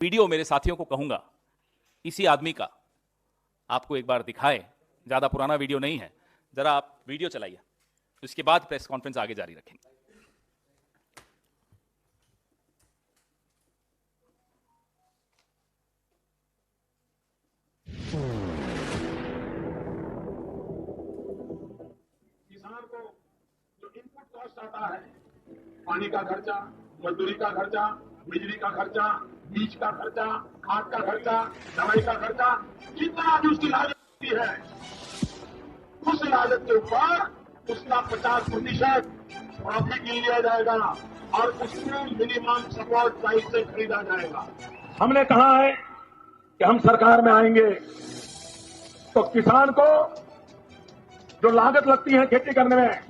Video मेरे साथियों को कहूंगा इसी आदमी का आपको एक बार दिखाए, ज्यादा पुराना वीडियो नहीं है, जरा आप वीडियो चलाइए, उसके बाद प्रेस कॉन्फ्रेंस आगे जारी रखेंगे। किसान को जो इनपुट कॉस्ट आता है, पानी का खर्चा, मजदूरी का खर्चा, बिजली का खर्चा, बीज का खर्चा, खाद का खर्चा, दवाई का खर्चा, जितना भी उसकी लागत होती है, उस लागत के ऊपर उसका 50% प्रॉफिट लिया जाएगा और उसको मिनिमम सपोर्ट प्राइस से खरीदा जाएगा। हमने कहा है कि हम सरकार में आएंगे तो किसान को जो लागत लगती है खेती करने में,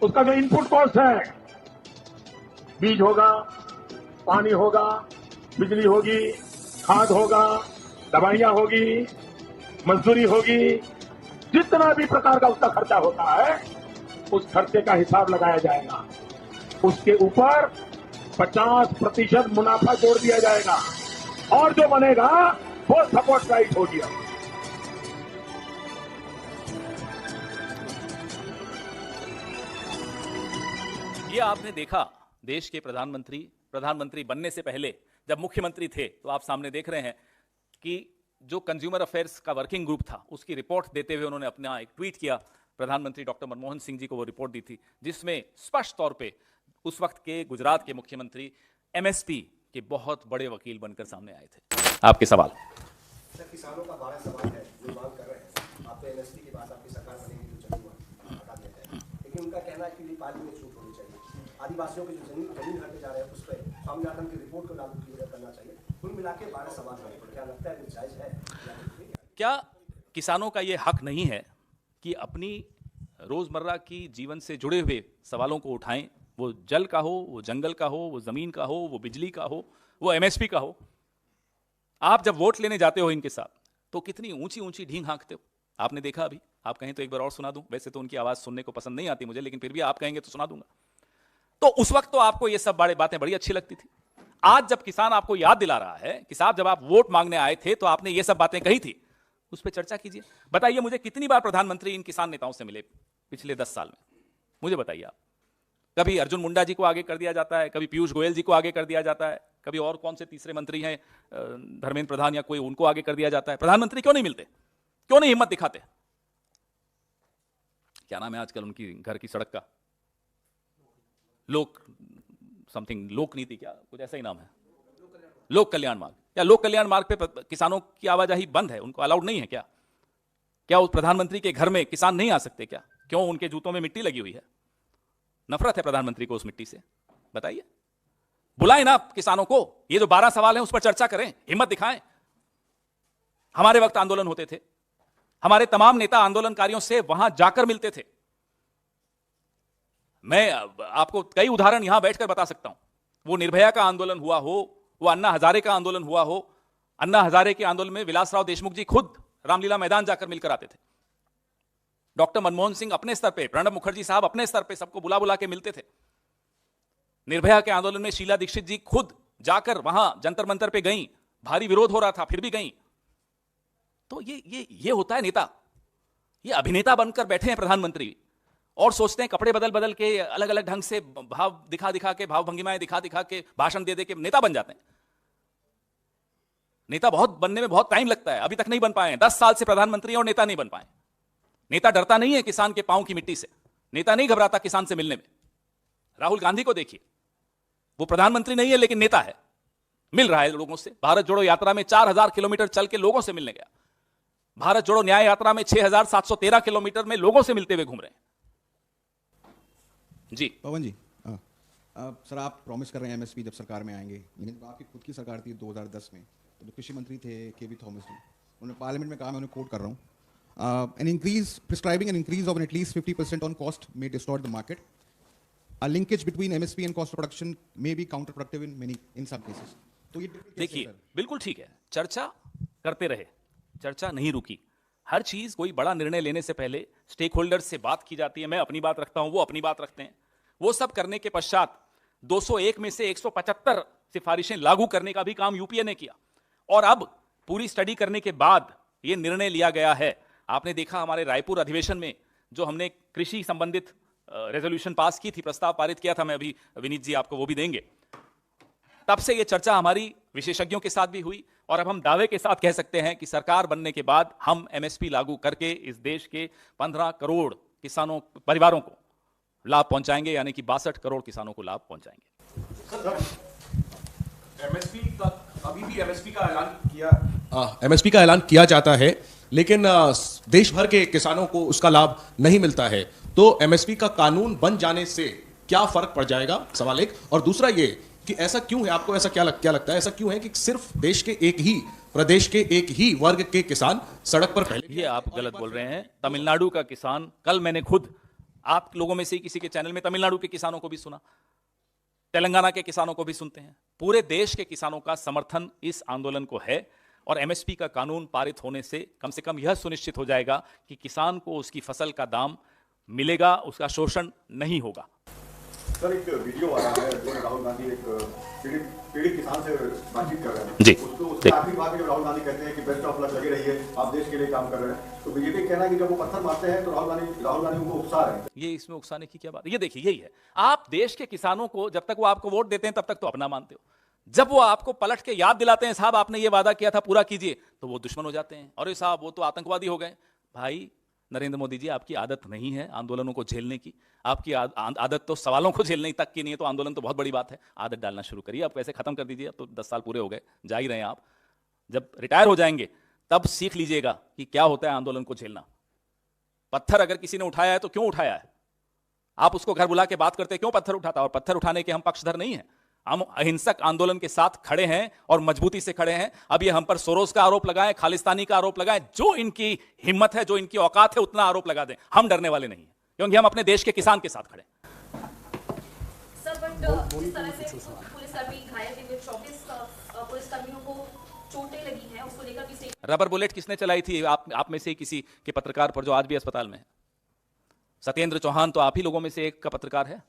उसका जो इनपुट कॉस्ट है, बीज होगा, पानी होगा, बिजली होगी, खाद होगा, दवाइयां होगी, मजदूरी होगी, जितना भी प्रकार का उसका खर्चा होता है, उस खर्चे का हिसाब लगाया जाएगा। उसके ऊपर 50% मुनाफा जोड़ दिया जाएगा और जो बनेगा वो सपोर्ट प्राइस होगी। ये आपने देखा देश के प्रधानमंत्री बनने से पहले जब मुख्यमंत्री थे, तो आप सामने देख रहे हैं कि जो कंज्यूमर अफेयर्स का वर्किंग ग्रुप था उसकी रिपोर्ट देते हुए उन्होंने अपना एक ट्वीट किया, प्रधानमंत्री डॉक्टर मनमोहन सिंह जी को वो रिपोर्ट दी थी, जिसमें स्पष्ट तौर पे उस वक्त के गुजरात के मुख्यमंत्री एमएसपी के बहुत बड़े वकील बनकर सामने आए थे। आपके सवाल। सर, किसानों का 12 सवाल है जो मांग कर रहे हैं। आप तो एमएसपी के बाद आपकी सरकार बनेगी तो चलिए हटा दिया जाए, लेकिन उनका कहना है कि नेपाली में छूट होनी चाहिए। आदिवासियों के जो जमीन हटने जा रहे हैं उस पर स्वामीनाथन की रिपोर्ट को लागू करना चाहिए। कुल मिला के 12 सवाल हैं, क्या लगता है जायज है? क्या किसानों का ये हक नहीं है कि अपनी रोजमर्रा की जीवन से जुड़े हुए सवालों को उठाएं? वो जल का हो, वो जंगल का हो, वो जमीन का हो, वो बिजली का हो, वो एमएसपी का हो। आप जब वोट लेने जाते हो इनके साथ तो कितनी ऊंची ऊंची ढींग हाँकते हो, आपने देखा अभी। आप कहें तो एक बार और सुना दूं, वैसे तो उनकी आवाज सुनने को पसंद नहीं आती मुझे, लेकिन फिर भी आप कहेंगे तो सुना दूंगा। तो उस वक्त तो आपको ये सब बड़ी बातें बड़ी अच्छी लगती थी। आज जब किसान आपको याद दिला रहा है कि साहब जब आप वोट मांगने आए थे तो आपने ये सब बातें कही थी, उस पर चर्चा कीजिए। बताइए मुझे कितनी बार प्रधानमंत्री इन किसान नेताओं से मिले पिछले 10 साल में, मुझे बताइए आप। कभी अर्जुन मुंडा जी को आगे कर दिया जाता है, कभी पीयूष गोयल जी को आगे कर दिया जाता है, कभी और कौन से तीसरे मंत्री हैं, धर्मेंद्र प्रधान या कोई, उनको आगे कर दिया जाता है। प्रधानमंत्री क्यों नहीं मिलते, क्यों नहीं हिम्मत दिखाते? क्या नाम है आजकल उनकी घर की सड़क का, लोक नीति, क्या कुछ ऐसा ही नाम है, लोक कल्याण मार्ग। क्या लोक कल्याण मार्ग पे किसानों की आवाजाही बंद है, उनको अलाउड नहीं है क्या? क्या उस प्रधानमंत्री के घर में किसान नहीं आ सकते क्या? क्यों उनके जूतों में मिट्टी लगी हुई है? नफरत है प्रधानमंत्री को उस मिट्टी से? बताइए, बुलाएं ना किसानों को। ये जो 12 सवाल हैं उस पर चर्चा करें, हिम्मत दिखाएं। हमारे वक्त आंदोलन होते थे, हमारे तमाम नेता आंदोलनकारियों से वहां जाकर मिलते थे। मैं आपको कई उदाहरण यहां बैठकर बता सकता हूं। वो निर्भया का आंदोलन हुआ हो, वो अन्ना हजारे का आंदोलन हुआ हो। अन्ना हजारे के आंदोलन में विलासराव देशमुख जी खुद रामलीला मैदान जाकर मिलकर आते थे। डॉक्टर मनमोहन सिंह अपने स्तर पे, प्रणब मुखर्जी साहब अपने स्तर पे सबको बुला बुला के मिलते थे। निर्भया के आंदोलन में शीला दीक्षित जी खुद जाकर वहां जंतर मंतर पे गई, भारी विरोध हो रहा था फिर भी गई। तो ये होता है नेता। ये अभिनेता बनकर बैठे हैं प्रधानमंत्री और सोचते हैं कपड़े बदल बदल के, अलग अलग ढंग से भाव दिखा दिखा के, भाव भंगिमाएं दिखा दिखा के, भाषण दे दे के नेता बन जाते हैं। नेता बनने में बहुत टाइम लगता है, अभी तक नहीं बन पाए हैं। 10 साल से प्रधानमंत्री और नेता नहीं बन पाए। नेता डरता नहीं है किसान के पांव की मिट्टी से, नेता नहीं घबराता किसान से मिलने में। राहुल गांधी को देखिए, वो प्रधानमंत्री नहीं है लेकिन नेता है, मिल रहा है लोगों से। भारत जोड़ो यात्रा में 4000 किलोमीटर चल के लोगों से मिलने गया। भारत जोड़ो न्याय यात्रा में 6713 किलोमीटर में लोगों से मिलते हुए घूम रहे हैं। जी पवन जी, सर आप प्रॉमिस कर रहे हैं एमएसपी जब सरकार में आएंगे, लेकिन आपकी खुद की सरकार थी 2010 में, तो जो कृषि मंत्री थे केवी थॉमस जी, उन्होंने पार्लियामेंट में कहा, मैं उन्हें कोट कर रहा हूँ, an increase prescribing an increase of at least 50% on cost may distort the market, a linkage between MSP and cost of production may be counter productive in some cases. तो ये देखिए, बिल्कुल ठीक है, चर्चा करते रहे, चर्चा नहीं रुकी। हर चीज, कोई बड़ा निर्णय लेने से पहले स्टेक होल्डर से बात की जाती है। मैं अपनी बात रखता हूं, वो अपनी बात रखते हैं। वो सब करने के पश्चात 201 में से 175 सिफारिशें लागू करने का भी काम यूपीए ने किया। और अब पूरी स्टडी करने के बाद यह निर्णय लिया गया है। आपने देखा हमारे रायपुर अधिवेशन में जो हमने कृषि संबंधित रेजोल्यूशन पास की थी, प्रस्ताव पारित किया था, मैं अभी विनीत जी आपको वो भी देंगे। तब से यह चर्चा हमारी विशेषज्ञों के साथ भी हुई और अब हम दावे के साथ कह सकते हैं कि सरकार बनने के बाद हम एमएसपी लागू करके इस देश के 15 करोड़ किसानों परिवारों को लाभ पहुंचाएंगे, यानी कि 62 करोड़ किसानों को लाभ पहुंचाएंगे। एमएसपी का अभी भी एमएसपी का ऐलान किया जाता है, लेकिन देश भर के किसानों को उसका लाभ नहीं मिलता है। तो एमएसपी का कानून बन जाने से क्या फर्क पड़ जाएगा, सवाल एक। और दूसरा ये कि ऐसा क्यों है, आपको ऐसा क्या लगता है, ऐसा क्यों है कि सिर्फ देश के एक ही प्रदेश के एक ही वर्ग के किसान सड़क पर पहले? ये आप गलत बोल रहे हैं। तमिलनाडु का किसान, कल मैंने खुद आप लोगों में से किसी के चैनल में तमिलनाडु के किसानों को भी सुना, तेलंगाना के किसानों को भी सुनते हैं। पूरे देश के किसानों का समर्थन इस आंदोलन को है और एमएसपी का कानून पारित होने से कम यह सुनिश्चित हो जाएगा कि किसान को उसकी फसल का दाम मिलेगा, उसका शोषण नहीं होगा। सर, एक वीडियो आ रहा है जो राहुल गांधी एक पीड़ित किसान से बातचीत कर रहे हैं जी। उसके आखिरी बात में जब राहुल गांधी कहते हैं कि बेस्ट ऑफ लक, लगे रहिए, आप देश के लिए काम कर रहे हैं, तो बीजेपी कहना है कि जब वो पत्थर मारते हैं तो राहुल गांधी उनको उकसा रहे हैं। ये इसमें उकसाने की क्या बात है? ये देखिए, यही है, आप देश के किसानों को जब तक वो आपको वोट देते हैं तब तक तो अपना मानते हो, जब वो आपको पलट के याद दिलाते हैं साहब आपने ये वादा किया था पूरा कीजिए, तो वो दुश्मन हो जाते हैं। अरे साहब वो तो आतंकवादी हो गए। भाई नरेंद्र मोदी जी, आपकी आदत नहीं है आंदोलनों को झेलने की, आपकी आदत तो सवालों को झेलने तक की नहीं है, तो आंदोलन तो बहुत बड़ी बात है। आदत डालना शुरू करिए, आप वैसे खत्म कर दीजिए, अब तो 10 साल पूरे हो गए, जा ही रहे हैं आप। जब रिटायर हो जाएंगे तब सीख लीजिएगा कि क्या होता है आंदोलन को झेलना। पत्थर अगर किसी ने उठाया है तो क्यों उठाया है, आप उसको घर बुला के बात करते क्यों पत्थर उठाता, और पत्थर उठाने के हम पक्षधर नहीं है, हम अहिंसक आंदोलन के साथ खड़े हैं और मजबूती से खड़े हैं। अब ये हम पर सोरोस का आरोप लगाएं, खालिस्तानी का आरोप लगाएं, जो इनकी हिम्मत है, जो इनकी औकात है, उतना आरोप लगा दें, हम डरने वाले नहीं हैं, क्योंकि हम अपने देश के किसान के साथ खड़े हैं। सर, बट जिस तरह से पुलिसकर्मी घायल हुए, 24 पुलिसकर्मियों को चोटें लगी हैं, उसको लेकर भी रबर बुलेट किसने चलाई थी? आप में से किसी के पत्रकार पर, जो आज भी अस्पताल में है, सत्येंद्र चौहान, तो आप ही लोगों में से एक का पत्रकार है,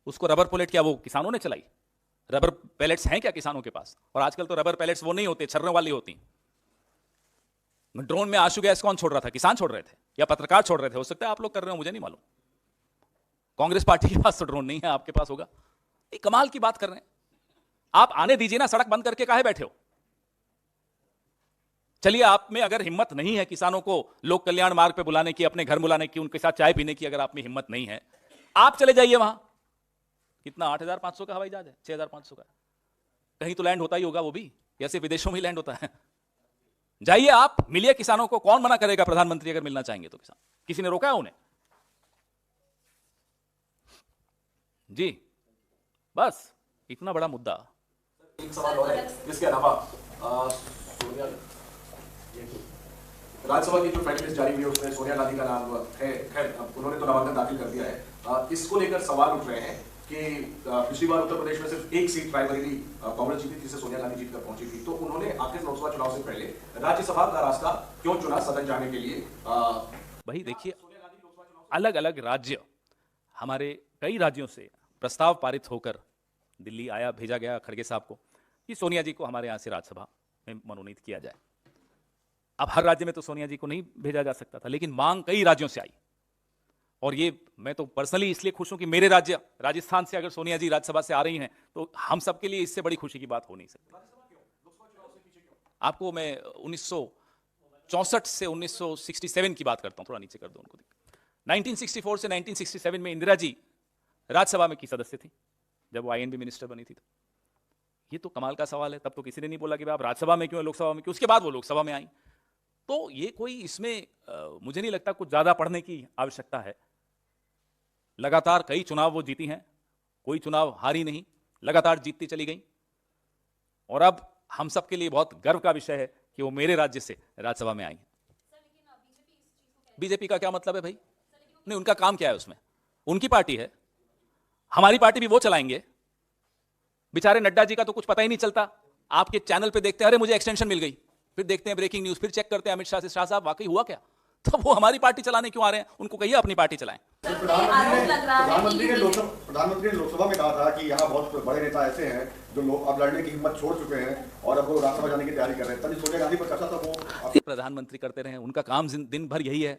उसको रबर बुलेट क्या वो किसानों ने चलाई? रबर पैलेट्स हैं क्या किसानों के पास? और आजकल तो रबर पैलेट्स वो नहीं होते, छर्रों वाली होती। ड्रोन में आंसू गैस कौन छोड़ रहा था? किसान छोड़ रहे थे या पत्रकार छोड़ रहे थे? हो सकता है आप लोग कर रहे हो, मुझे नहीं मालूम। कांग्रेस पार्टी के पास तो ड्रोन नहीं है, आपके पास होगा। ये कमाल की बात कर रहे हैं आप। आने दीजिए ना, सड़क बंद करके काहे बैठे हो? चलिए, आप में अगर हिम्मत नहीं है किसानों को लोक कल्याण मार्ग पे बुलाने की, अपने घर बुलाने की, उनके साथ चाय पीने की, अगर आप में हिम्मत नहीं है, आप चले जाइए वहां। कितना 8,500 का हवाई जहाज है, 6,500 का, कहीं तो लैंड होता ही होगा वो भी, या सिर्फ विदेशों में ही लैंड होता है। जाइए आप, मिलिए किसानों को, कौन मना करेगा? प्रधानमंत्री अगर मिलना चाहेंगे तो किसान, किसी ने रोका है उन्हें? जी, बस इतना बड़ा मुद्दा। एक सवाल और है, इसके अलावा राज्यसभा की जो फैक्ट लिस्ट जारी हुई है उसमें सोनिया गांधी का नाम है। खैर, उन्होंने तो नामांकन दाखिल कर दिया है। इसको लेकर सवाल उठ रहे हैं कि पिछली बार उत्तर प्रदेश में सिर्फ एक सीट प्राइमरीली कांग्रेस जीती थी, जिसे सोनिया गांधी जीत कर पहुंची थी, तो उन्होंने आखिर लोकसभा चुनाव से पहले राज्यसभा का रास्ता क्यों चुना सदन जाने के लिए? भाई देखिए, अलग अलग राज्य, हमारे कई राज्यों से प्रस्ताव पारित होकर दिल्ली आया, भेजा गया खड़गे साहब को कि सोनिया जी को हमारे यहां से राज्यसभा में मनोनीत किया जाए। अब हर राज्य में तो सोनिया जी को नहीं भेजा जा सकता था, लेकिन मांग कई राज्यों से आई। और ये मैं तो पर्सनली इसलिए खुश हूं कि मेरे राज्य राजस्थान से अगर सोनिया जी राज्यसभा से आ रही हैं तो हम सबके लिए इससे बड़ी खुशी की बात हो नहीं सकती। आपको मैं 1964 से 1967 की बात करता हूं, थोड़ा नीचे कर दो उनको। 1964 से 1967 में इंदिरा जी राज्यसभा में की सदस्य थी, जब वो आईएनबी मिनिस्टर बनी थी। तो ये तो कमाल का सवाल है, तब तो किसी ने नहीं बोला कि आप राज्यसभा में क्यों, लोकसभा में क्यों। उसके बाद वो लोकसभा में आई। तो ये कोई इसमें मुझे नहीं लगता कुछ ज्यादा पढ़ने की आवश्यकता है। लगातार कई चुनाव वो जीती हैं, कोई चुनाव हारी नहीं, लगातार जीतती चली गई। और अब हम सब के लिए बहुत गर्व का विषय है कि वो मेरे राज्य से राज्यसभा में आई हैं। बीजेपी का क्या मतलब है भाई? नहीं, उनका काम क्या है उसमें? उनकी पार्टी है, हमारी पार्टी भी वो चलाएंगे। बेचारे नड्डा जी का तो कुछ पता ही नहीं चलता। आपके चैनल पे देखते हैं, अरे मुझे एक्सटेंशन मिल गई, फिर देखते हैं ब्रेकिंग न्यूज, फिर चेक करते हैं अमित शाह से, शाह साहब वाकई हुआ क्या? तो वो हमारी पार्टी चलाने क्यों आ रहे हैं? उनको कहिए अपनी पार्टी चलाएं। सर, ये आरोप लग रहा है कि प्रधानमंत्री ने लोकसभा में कहा था कि यहाँ बहुत बड़े नेता ऐसे हैं जो लोग अब लड़ने की हिम्मत छोड़ चुके हैं और अब वो राज्यसभा जाने की तैयारी कर रहे हैं। तभी सोनिया गांधी पर कसा था वो प्रधानमंत्री करते रहे, उनका काम दिन भर यही है,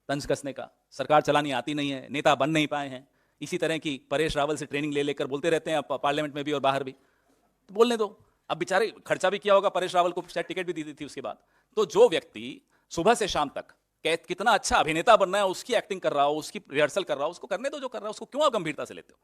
तंज कसने का। सरकार चलानी आती नहीं है, नेता बन नहीं पाए हैं। इसी तरह की परेश रावल से ट्रेनिंग ले लेकर बोलते रहते हैं पार्लियामेंट में भी और बाहर भी। तो बोलने दो, अब बेचारे खर्चा भी किया होगा परेश रावल को, शायद टिकट भी दी थी उसके बाद। तो जो व्यक्ति सुबह से शाम तक कितना अच्छा अभिनेता बनना है, उसकी एक्टिंग कर रहा हो, उसकी रिहर्सल कर रहा हो, उसको करने दो जो कर रहा हो। उसको क्यों आप गंभीरता से लेते हो?